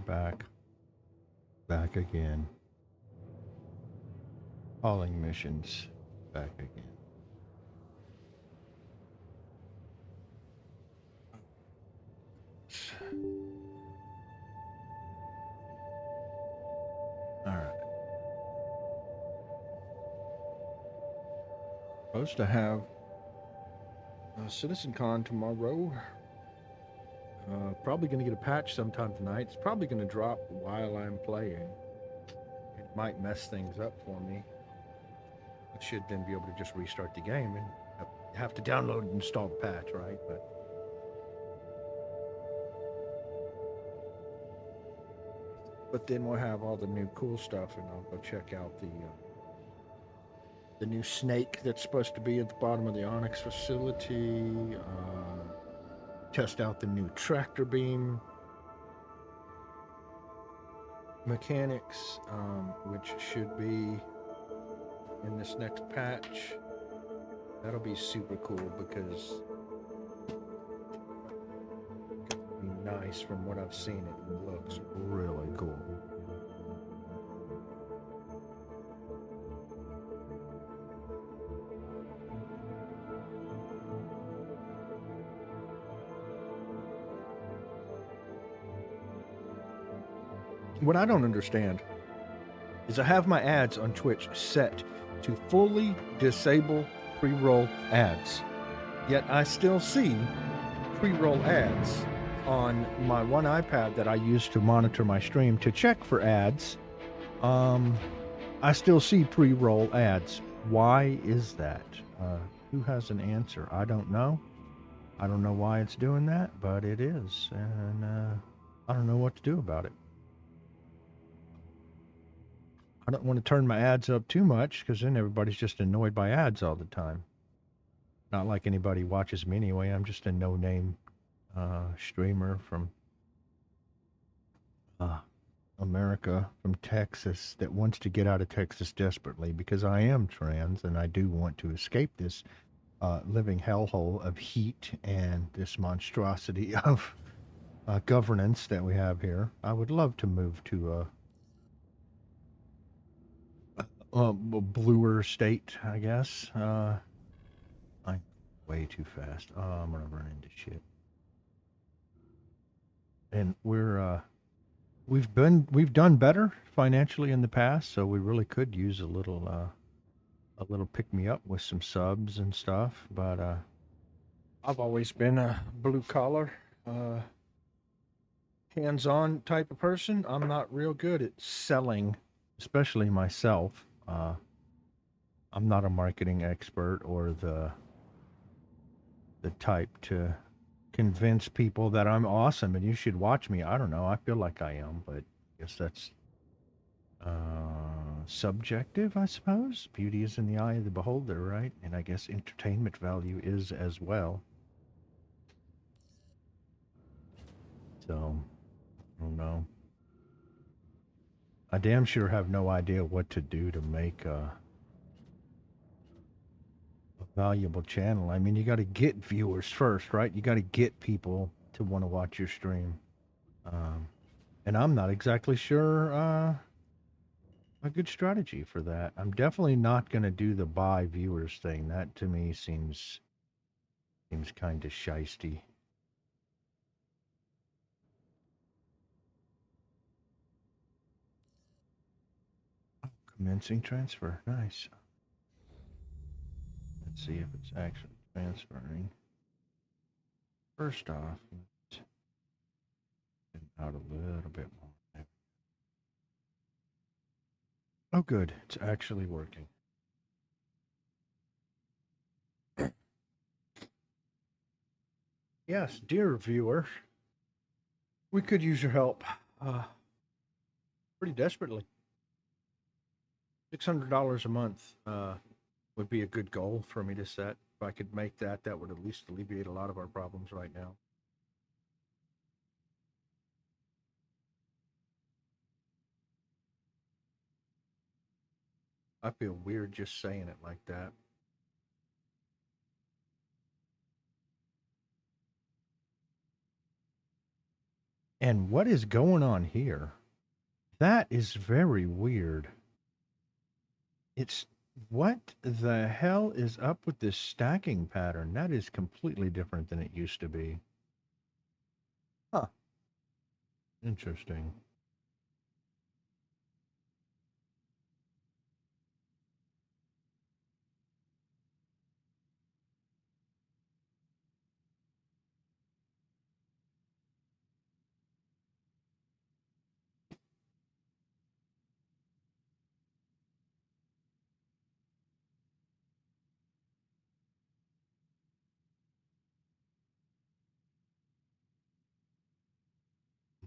back. Back again. Calling missions. Back again. Alright. Supposed to have a CitizenCon tomorrow. Probably going to get a patch sometime tonight. It's probably going to drop while I'm playing. It might mess things up for me. I should then be able to just restart the game and have to download and install the patch, right? But then we'll have all the new cool stuff, and I'll go check out the new snake that's supposed to be at the bottom of the Onyx facility. Test out the new tractor beam mechanics, which should be in this next patch. That'll be super cool because it'll be nice. From what I've seen, it looks really cool. What I don't understand is I have my ads on Twitch set to fully disable pre-roll ads. Yet I still see pre-roll ads on my one iPad that I use to monitor my stream to check for ads. I still see pre-roll ads. Why is that? Who has an answer? I don't know. I don't know why it's doing that, but it is. And I don't know what to do about it. I don't want to turn my ads up too much because then everybody's just annoyed by ads all the time. Not like anybody watches me anyway. I'm just a no-name streamer from America, from Texas, that wants to get out of Texas desperately because I am trans and I do want to escape this living hellhole of heat and this monstrosity of governance that we have here. I would love to move to a bluer state, I guess. I'm way too fast. Oh, I'm gonna run into shit. And we've done better financially in the past, so we really could use a little pick me up with some subs and stuff. But I've always been a blue collar, hands on type of person. I'm not real good at selling, especially myself. I'm not a marketing expert or the type to convince people that I'm awesome and you should watch me. I don't know. I feel like I am, but I guess that's subjective, I suppose. Beauty is in the eye of the beholder, right? And I guess entertainment value is as well. So, I don't know. I damn sure have no idea what to do to make a valuable channel. I mean, you got to get viewers first, right? You got to get people to want to watch your stream. And I'm not exactly sure a good strategy for that. I'm definitely not going to do the buy viewers thing. That to me seems kind of shisty. Oh, commencing transfer. Nice. Let's see if it's actually transferring. First off, let's get out a little bit more. Oh, good. It's actually working. Yes, dear viewer, we could use your help pretty desperately. $600 a month would be a good goal for me to set. If I could make that, that would at least alleviate a lot of our problems right now. I feel weird just saying it like that. And what is going on here? That is very weird. It's what the hell is up with this stacking pattern? That is completely different than it used to be. Huh. Interesting.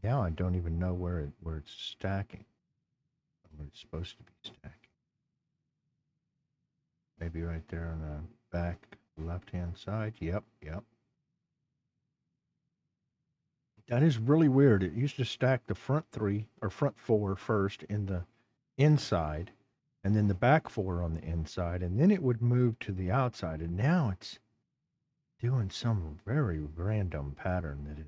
Now I don't even know where it's stacking. Where it's supposed to be stacking. Maybe right there on the back left hand side. Yep, yep. That is really weird. It used to stack the front three or front four first in the inside, and then the back four on the inside, and then it would move to the outside. And now it's doing some very random pattern that is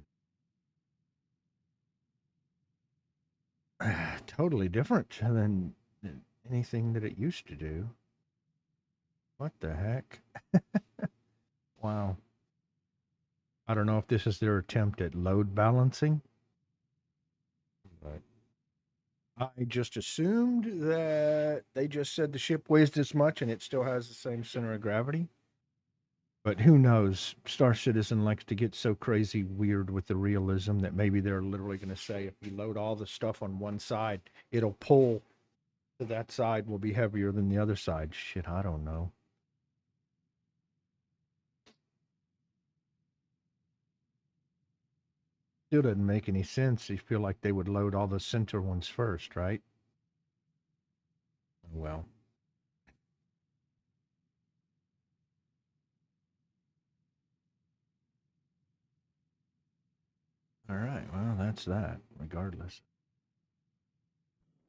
totally different than anything that it used to do. What the heck? Wow. I don't know if this is their attempt at load balancing, but I just assumed that they just said the ship weighs this much and it still has the same center of gravity. But who knows? Star Citizen likes to get so crazy weird with the realism that maybe they're literally going to say if you load all the stuff on one side, it'll pull to that side will be heavier than the other side. Shit, I don't know. Still doesn't make any sense. You feel like they would load all the center ones first, right? Well, all right. Well, that's that. Regardless,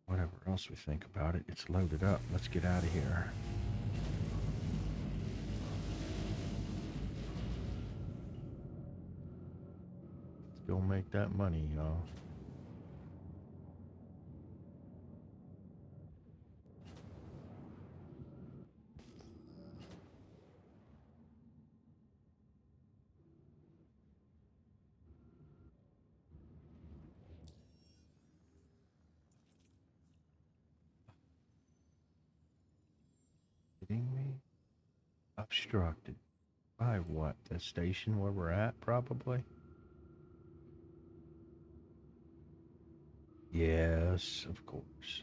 whatever else we think about it, it's loaded up. Let's get out of here. Let's go make that money, y'all. Kidding me? Obstructed. By what? The station where we're at, probably? Yes, of course.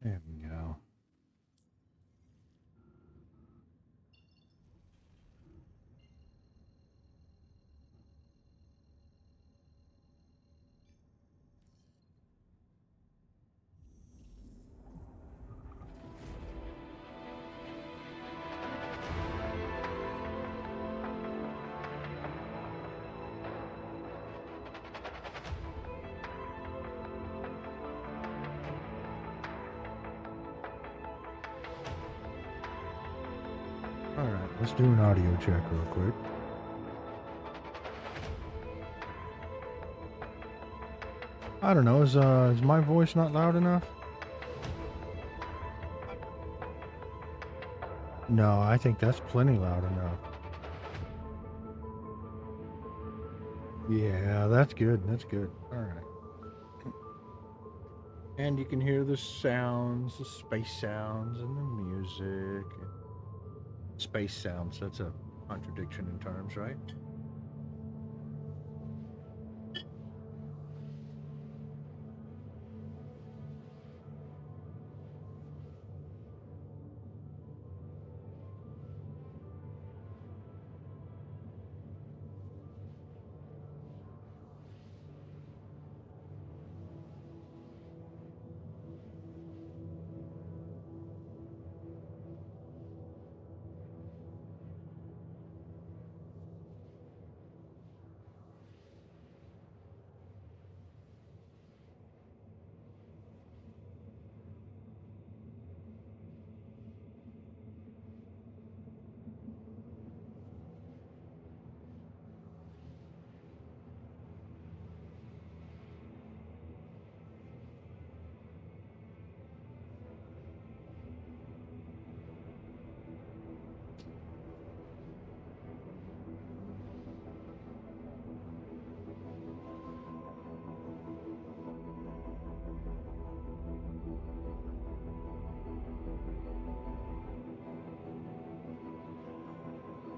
There we go. All right, let's do an audio check real quick. I don't know. Is my voice not loud enough? No, I think that's plenty loud enough. Yeah, that's good. That's good. All right. And you can hear the sounds, the space sounds, and the music. Space sounds. That's a contradiction in terms, right?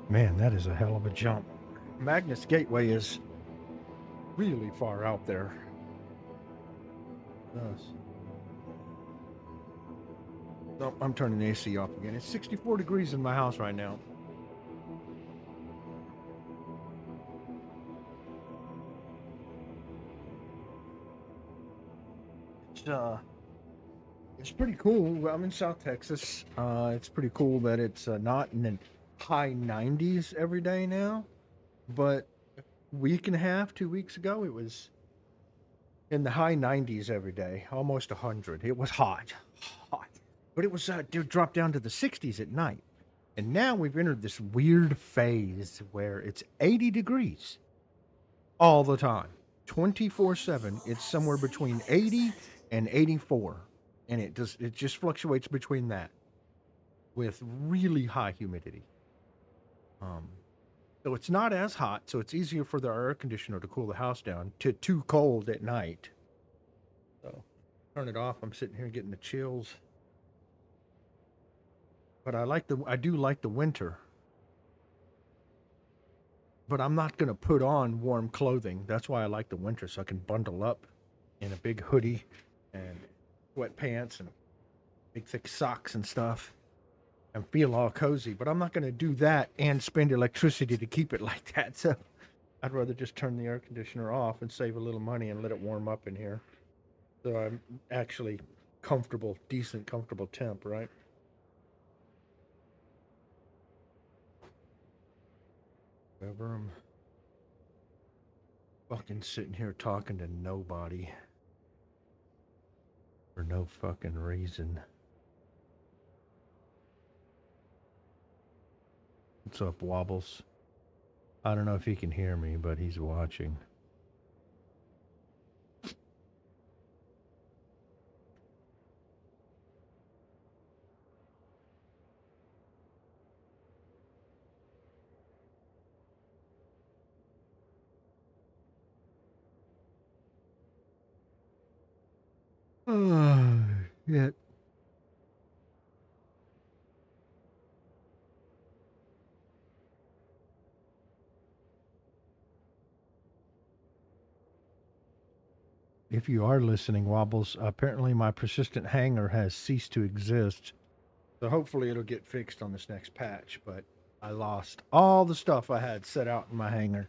Man, that is a hell of a jump. Magnus Gateway is really far out there. Yes. No, I'm turning the AC off again. It's 64 degrees in my house right now. It's uh, it's pretty cool. I'm in South Texas. It's pretty cool that it's not in the high 90s every day now. But a week and a half, 2 weeks ago, it was in the high 90s every day, almost 100. It was hot, hot. But it was it dropped down to the 60s at night. And now we've entered this weird phase where it's 80 degrees all the time. 24/7, it's somewhere between 80 and 84. And it just fluctuates between that with really high humidity. Um so it's not as hot, so it's easier for the air conditioner to cool the house down to too cold at night. So turn it off. I'm sitting here getting the chills. But I do like the winter. But I'm not gonna put on warm clothing. That's why I like the winter, so I can bundle up in a big hoodie and sweatpants and big thick socks and stuff and feel all cozy. But I'm not gonna do that and spend electricity to keep it like that. So I'd rather just turn the air conditioner off and save a little money and let it warm up in here. So I'm actually comfortable, decent, comfortable temp, right? Whatever. I'm fucking sitting here talking to nobody for no fucking reason. What's up, Wobbles? I don't know if he can hear me, but he's watching. Yeah. If you are listening, Wobbles, apparently my persistent hanger has ceased to exist. So hopefully it'll get fixed on this next patch. But I lost all the stuff I had set out in my hanger.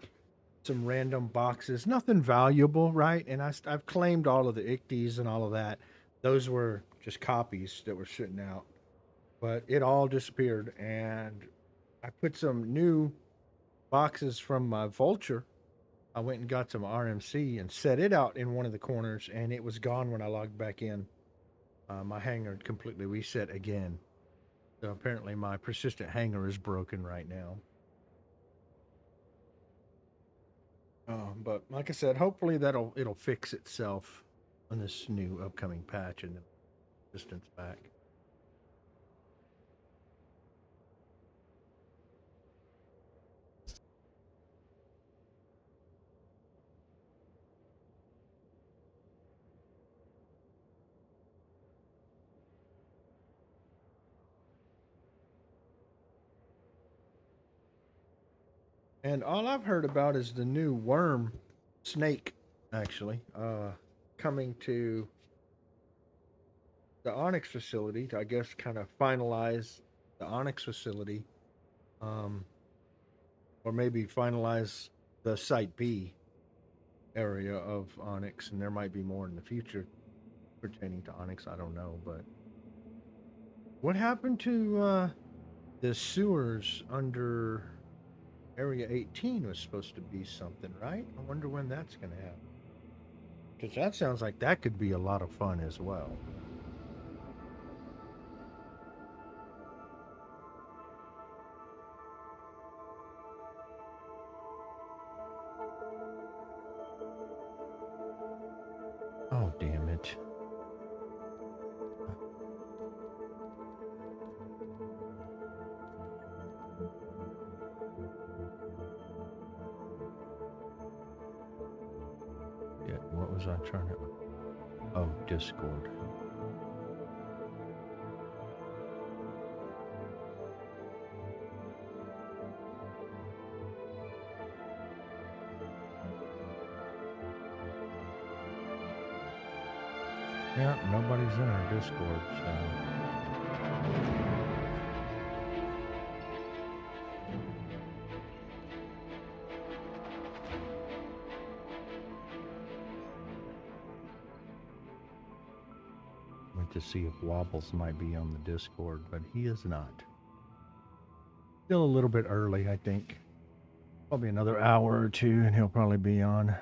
Some random boxes, nothing valuable, right? And I've claimed all of the icties and all of that. Those were just copies that were sitting out. But it all disappeared. And I put some new boxes from my Vulture. I went and got some RMC and set it out in one of the corners, and it was gone when I logged back in. My hanger completely reset again. So apparently, my persistent hanger is broken right now. But like I said, hopefully it'll fix itself on this new upcoming patch and then distance back. And all I've heard about is the new worm snake, actually, coming to the Onyx facility to, I guess, kind of finalize the Onyx facility, um, or maybe finalize the Site B area of Onyx, and there might be more in the future pertaining to Onyx. I don't know, but what happened to the sewers under Area 18 was supposed to be something, right? I wonder when that's going to happen. Because that sounds like that could be a lot of fun as well. Oh, damn it. Yeah, what was I trying to. Oh, Discord. Yeah, nobody's in our Discord, so. Went to see if Wobbles might be on the Discord, but he is not. Still a little bit early, I think. Probably another hour or two, and he'll probably be on.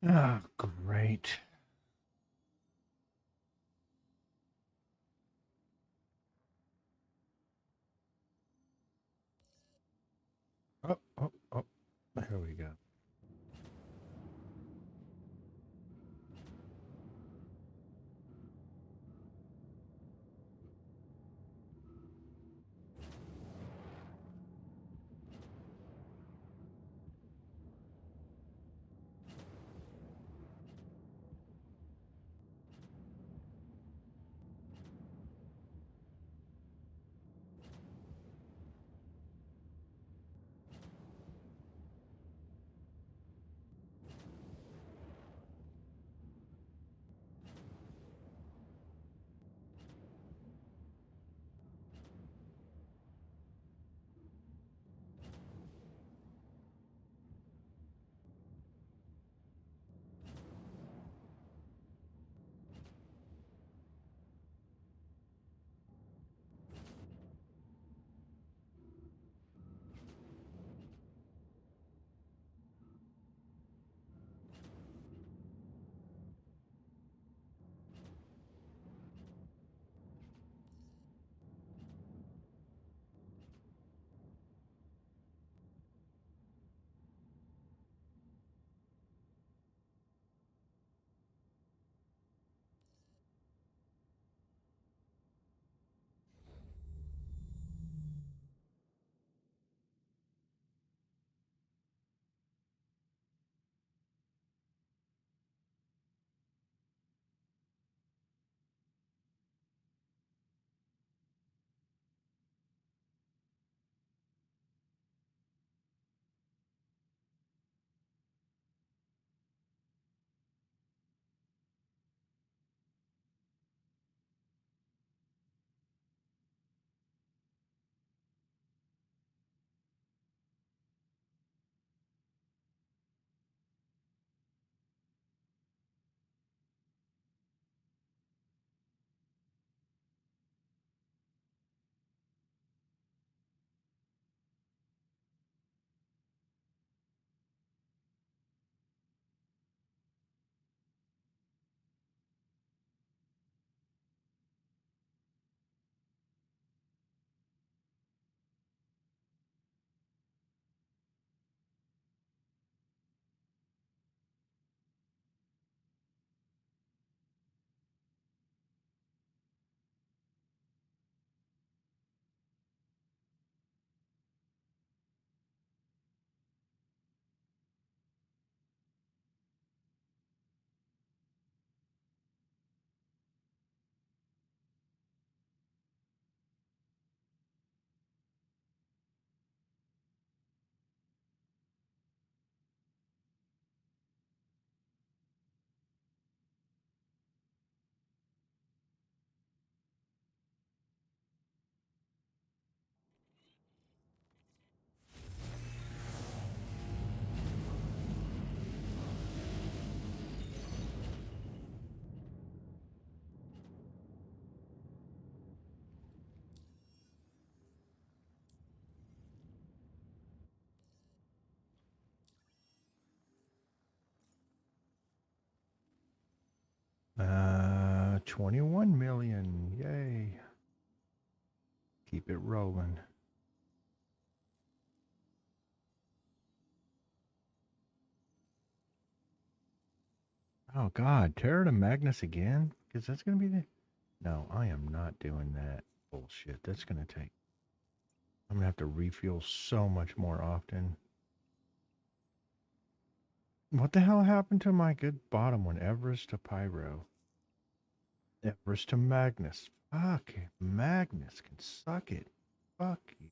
Ah, great. Oh, oh, oh. There we go. Uh, 21 million. Yay. Keep it rolling. Oh, God. Terra to Magnus again? Because that's going to be the. No, I am not doing that bullshit. That's going to take. I'm going to have to refuel so much more often. What the hell happened to my good bottom one? Everest to Pyro. Everest to Magnus. Fuck. Magnus can suck it. Fuck you.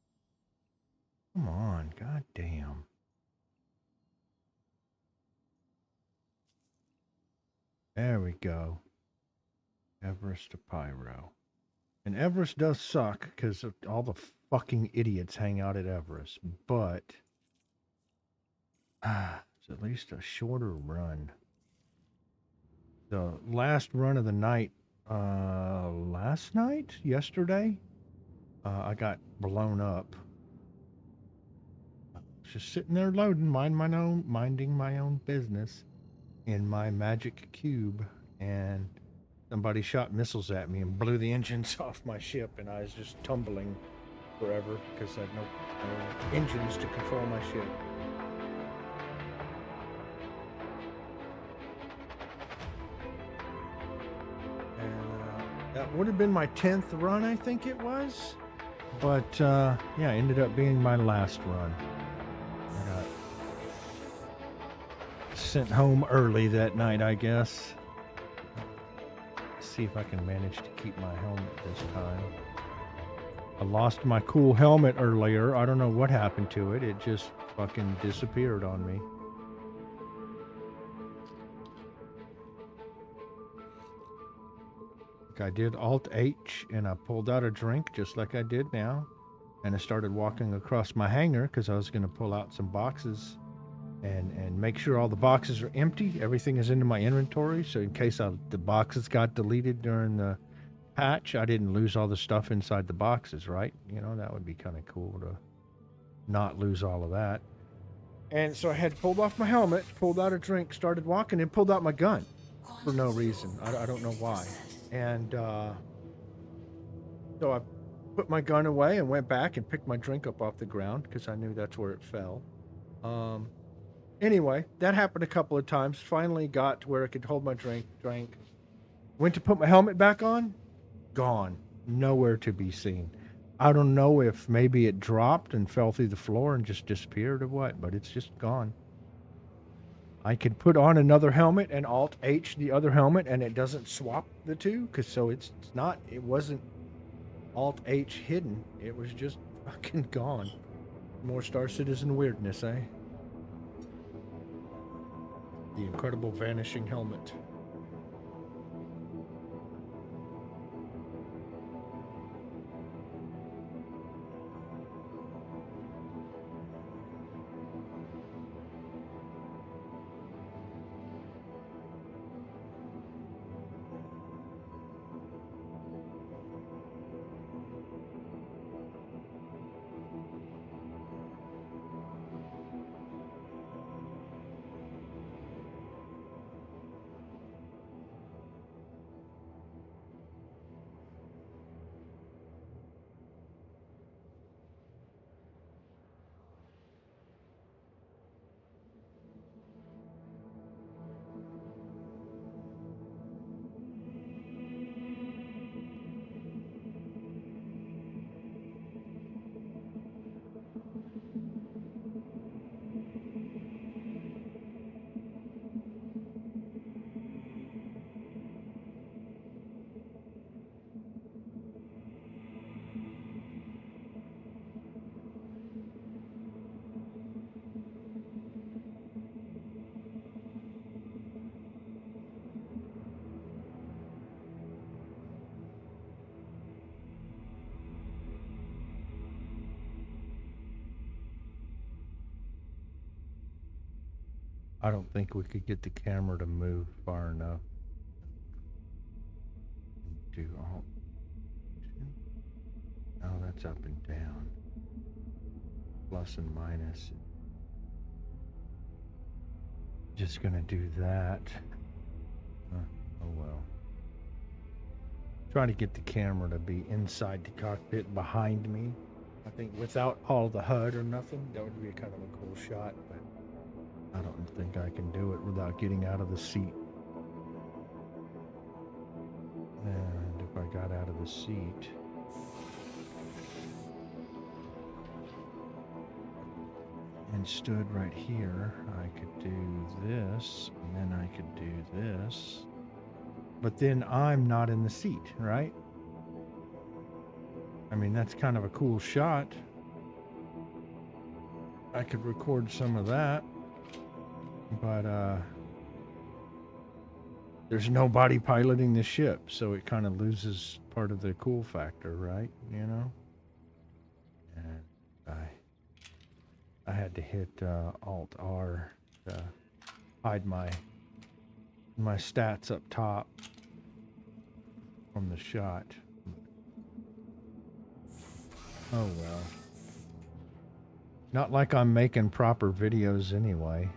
Come on. God damn. There we go. Everest to Pyro. And Everest does suck because all the fucking idiots hang out at Everest. But it's at least a shorter run. The last run of the night, last night, yesterday, I got blown up. Just sitting there loading, minding my own business. in my magic cube, and somebody shot missiles at me and blew the engines off my ship, and I was just tumbling forever because I had no engines to control my ship. And that would have been my 10th run, I think it was. But yeah, ended up being my last run. I got sent home early that night, I guess. See if I can manage to keep my helmet this time. I lost my cool helmet earlier. I don't know what happened to it. It just fucking disappeared on me. I did Alt H and I pulled out a drink just like I did now. And I started walking across my hangar because I was going to pull out some boxes and make sure all the boxes are empty. Everything is into my inventory. So in case the boxes got deleted during the patch, I didn't lose all the stuff inside the boxes, right? You know, that would be kind of cool to not lose all of that. And so I had pulled off my helmet, pulled out a drink, started walking, and pulled out my gun for no reason. I don't know why. And so I put my gun away and went back and picked my drink up off the ground because I knew that's where it fell. Anyway, that happened a couple of times. Finally got to where I could hold my drink, drank. Went to put my helmet back on, gone. Nowhere to be seen. I don't know if maybe it dropped and fell through the floor and just disappeared or what, but it's just gone. I could put on another helmet and Alt H the other helmet and it doesn't swap the two, because so it wasn't Alt H hidden. It was just fucking gone. More Star Citizen weirdness, eh? The incredible vanishing helmet. I don't think we could get the camera to move far enough. Do Alt. Oh, that's up and down. Plus and minus. Just gonna do that. Oh well. Trying to get the camera to be inside the cockpit behind me. I think without all the HUD or nothing, that would be a kind of a cool shot, but I don't think I can do it without getting out of the seat. And if I got out of the seat, and stood right here, I could do this, and then I could do this. But then I'm not in the seat, right? I mean, that's kind of a cool shot. I could record some of that, but there's nobody piloting the ship, so it kind of loses part of the cool factor, right? You know? And I had to hit Alt R to hide my stats up top from the shot. Oh well. Not like I'm making proper videos anyway.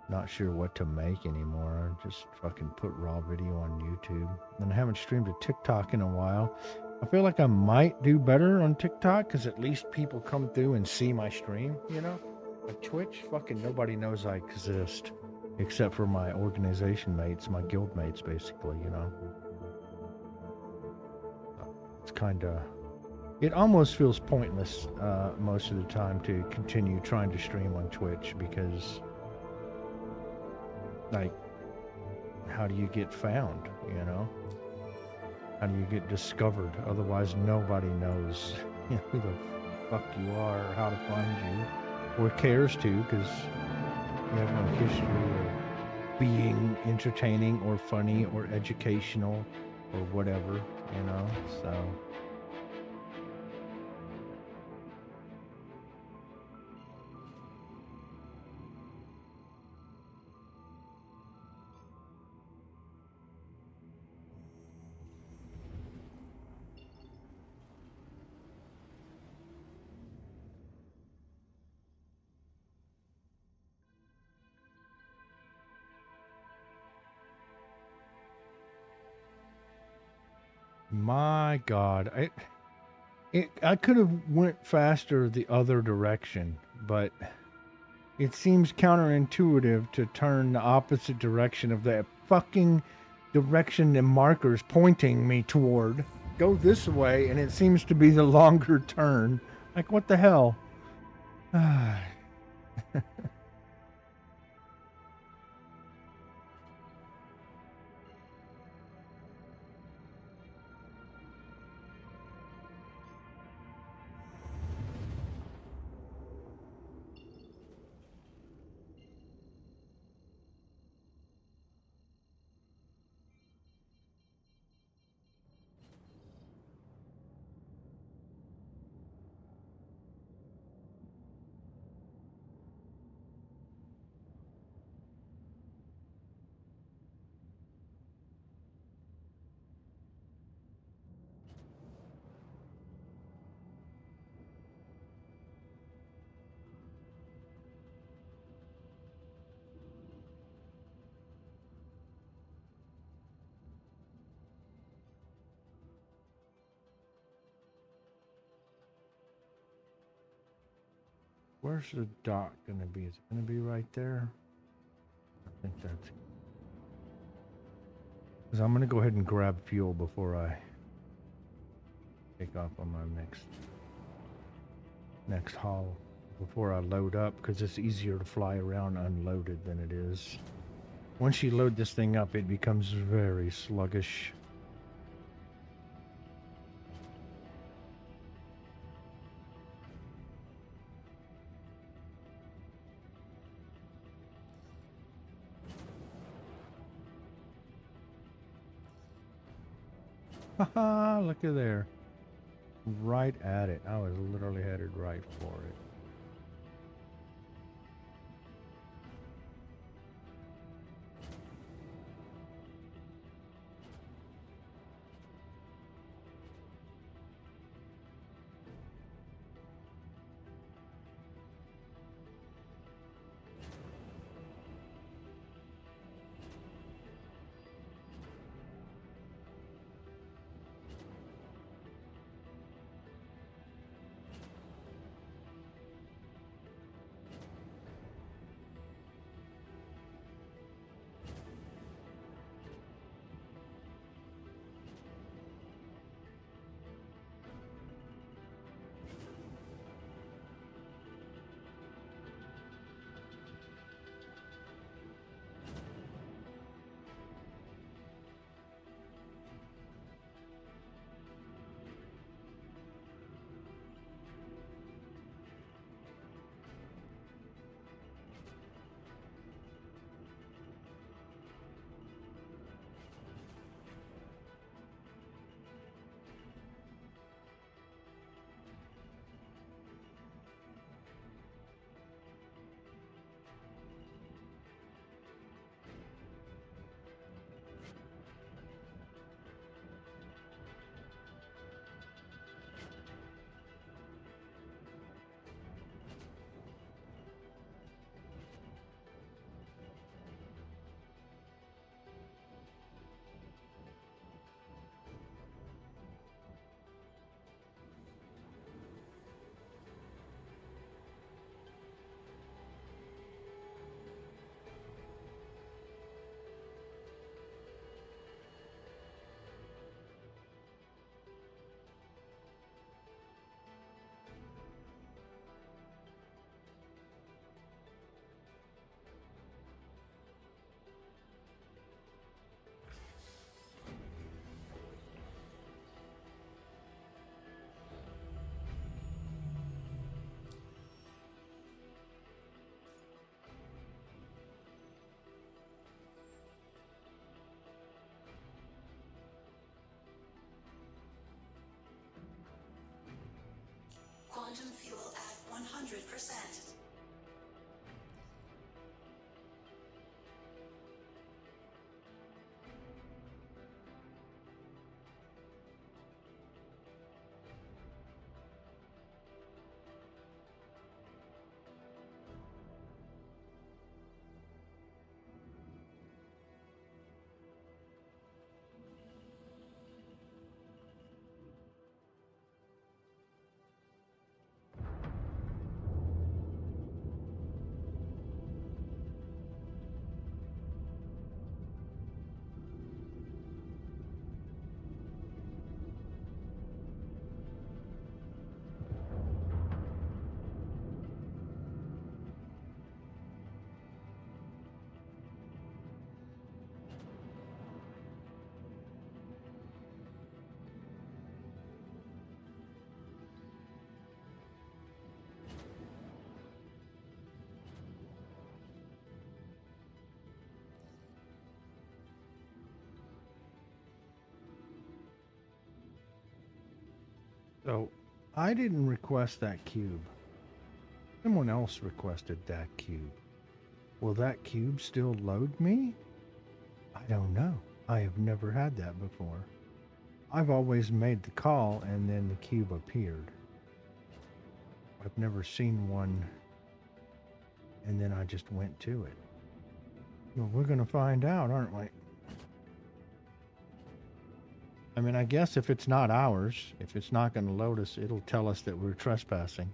not sure what to make anymore. I just fucking put raw video on YouTube. And I haven't streamed a TikTok in a while. I feel like I might do better on TikTok because at least people come through and see my stream, you know? But Twitch, fucking nobody knows I exist. Except for my organization mates, my guild mates, basically, you know? It's kind of... It almost feels pointless most of the time to continue trying to stream on Twitch because, like, how do you get found, you know? How do you get discovered? Otherwise, nobody knows who the fuck you are or how to find you, or cares to, because you have no history of being entertaining or funny or educational or whatever, you know? So... My God, I could have went faster the other direction, but it seems counterintuitive to turn the opposite direction of that fucking direction the marker's pointing me toward. Go this way, and it seems to be the longer turn. Like, what the hell? Where's the dock gonna be? Is it gonna be right there? I think that's... Because I'm gonna go ahead and grab fuel before I take off on my next haul. Before I load up, because it's easier to fly around unloaded than it is. Once you load this thing up, it becomes very sluggish. Haha, look at there. Right at it. I was literally headed right for it. 100%. So I didn't request that cube. Someone else requested that cube. Will that cube still load me? I don't know. I have never had that before. I've always made the call and then the cube appeared. I've never seen one and then I just went to it. Well, we're going to find out, aren't we? I mean, I guess if it's not ours, if it's not going to load us, it'll tell us that we're trespassing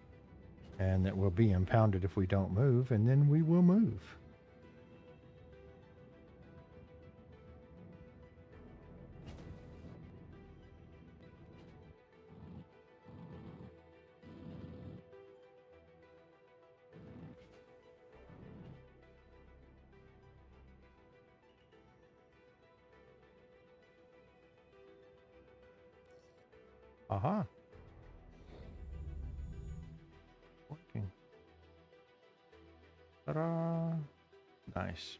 and that we'll be impounded if we don't move, and then we will move. Aha. Working. Ta-da. Nice.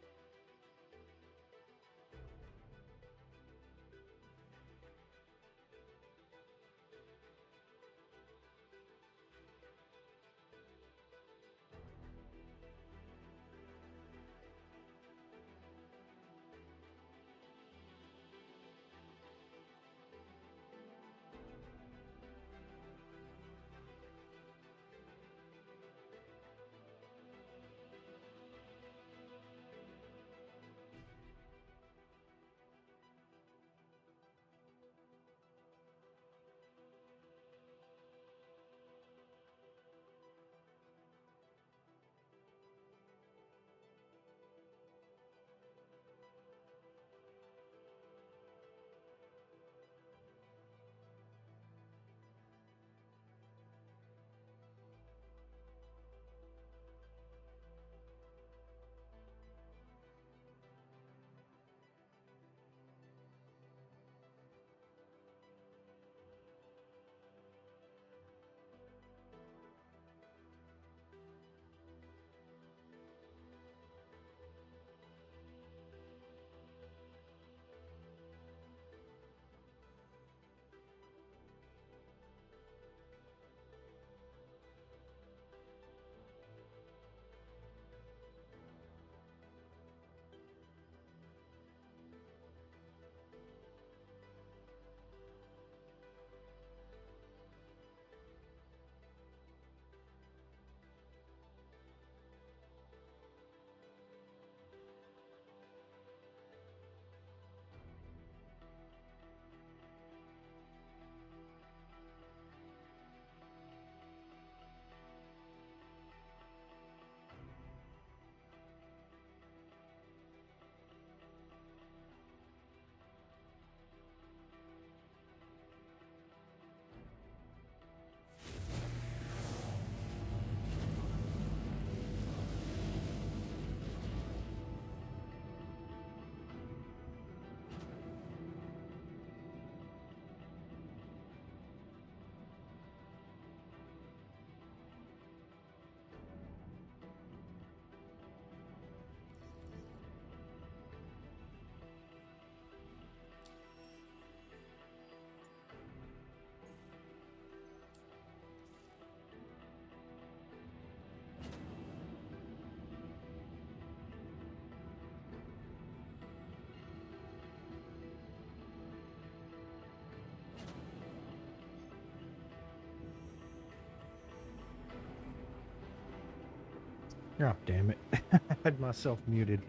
Oh, damn it. I had myself muted.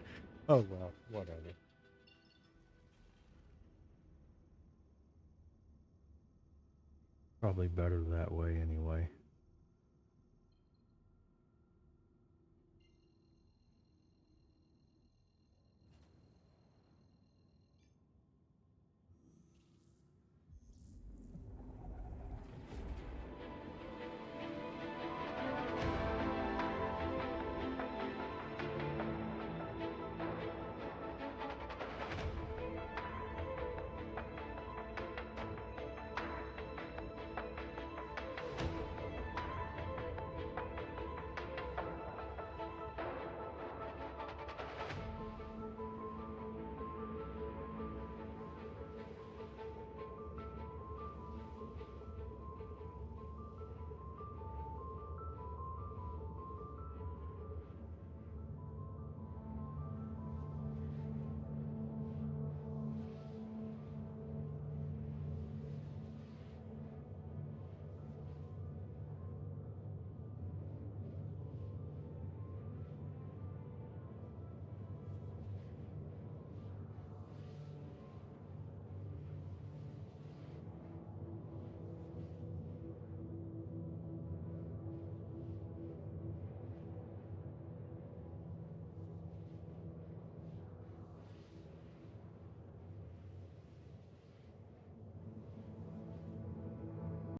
Oh, well, whatever. Probably better that way anyway.